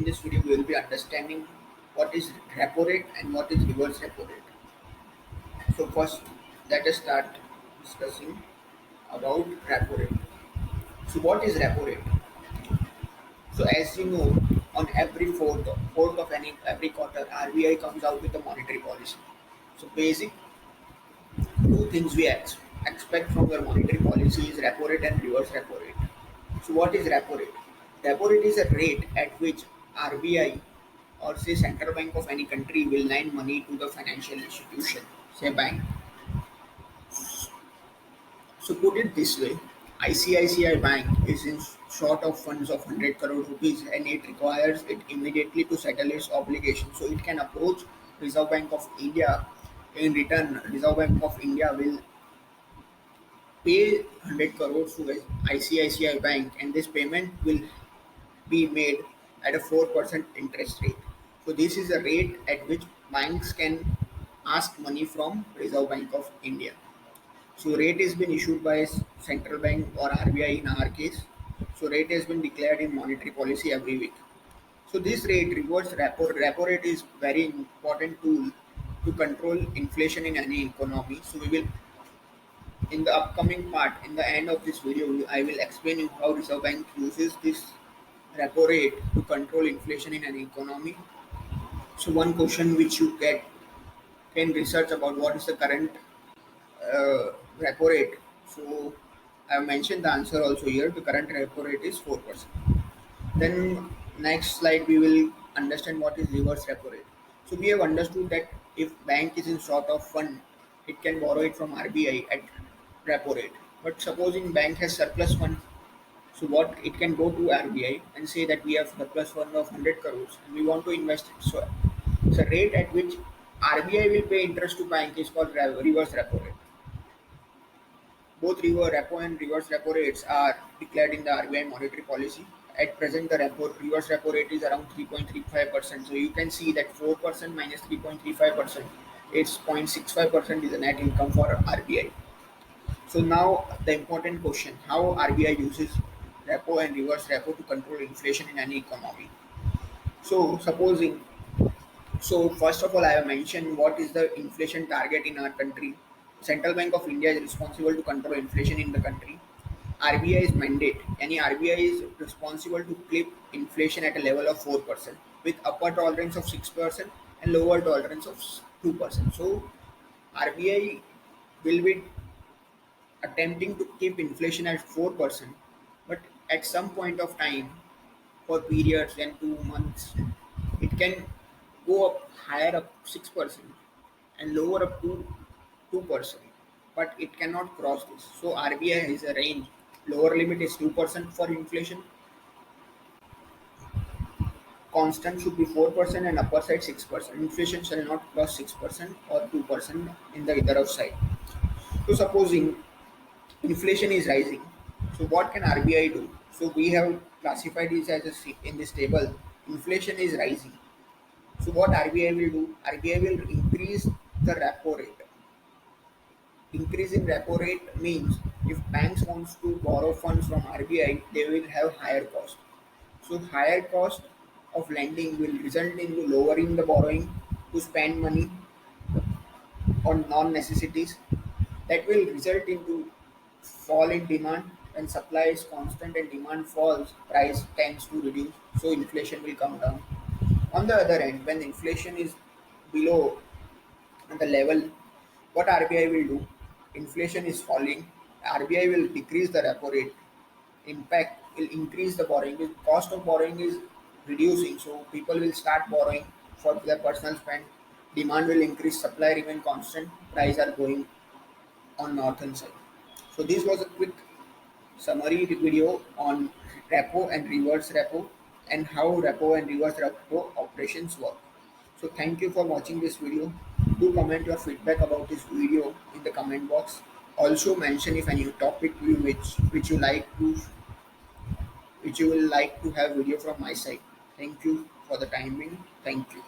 in this video we will be understanding what is repo rate and what is reverse repo rate. So first, let us start discussing about repo rate. So what is repo rate? So as you know, on every fourth of every quarter, RBI comes out with a monetary policy. So basic two things we expect from your monetary policy is repo rate and reverse repo rate. So what is repo rate? Repo rate is a rate at which RBI or say central bank of any country will lend money to the financial institution, say bank. So put it this way, ICICI Bank is in short of funds of 100 crore rupees and it requires it immediately to settle its obligation. So it can approach Reserve Bank of India. In return, Reserve Bank of India will pay 100 crores to ICICI Bank and this payment will be made at a 4% interest rate. So this is a rate at which banks can ask money from Reserve Bank of India. So rate has been issued by central bank or RBI in our case. So rate has been declared in monetary policy every week. So this rate, reverse repo rate is very important tool to control inflation in any economy. So we will in the upcoming part, in the end of this video, I will explain you how Reserve Bank uses this repo rate to control inflation in an economy. So one question which you get can research about what is the current repo rate. So I have mentioned the answer also here. The current repo rate is 4%. Then next slide we will understand what is reverse repo rate. So we have understood that if bank is in short of fund, it can borrow it from RBI at repo rate. But supposing bank has surplus fund, so what it can go to RBI and say that we have surplus fund of 100 crores and we want to invest it. So the rate at which RBI will pay interest to bank is called reverse repo rate. Both reverse repo and reverse repo rates are declared in the RBI monetary policy. At present, the reverse repo rate is around 3.35%. So you can see that 4% minus 3.35%, it's 0.65% is the net income for RBI. So now the important question, how RBI uses repo and reverse repo to control inflation in any economy. So supposing, so first of all, I have mentioned what is the inflation target in our country. Central Bank of India is responsible to control inflation in the country. RBI's mandate, any RBI is responsible to keep inflation at a level of 4% with upper tolerance of 6% and lower tolerance of 2%. So RBI will be attempting to keep inflation at 4%, but at some point of time, for periods and 2 months, it can go up higher up 6% and lower up to 2%, but it cannot cross this. So RBI has a range. Lower limit is 2% for inflation. Constant should be 4% and upper side 6%. Inflation shall not cross 6% or 2% in the other side. So supposing inflation is rising. So what can RBI do? So we have classified this as in this table. Inflation is rising. So what RBI will do? RBI will increase the repo rate. Increase in repo rate means if banks wants to borrow funds from RBI, they will have higher cost. So higher cost of lending will result in lowering the borrowing to spend money on non-necessities. That will result into fall in demand. When supply is constant and demand falls, price tends to reduce, so inflation will come down. On the other end, when inflation is below the level, what RBI will do? Inflation is falling, RBI will decrease the repo rate. Impact will increase the borrowing. The cost of borrowing is reducing, so people will start borrowing for their personal spend. Demand will increase, supply remain constant, price are going on northern side. So this was a quick summary video on repo and reverse repo and how repo and reverse repo operations work. So thank you for watching this video. Do comment your feedback about this video in the comment box. Also mention if any topic which you like to which you will like to have video from my side. Thank you for the time being. Thank you.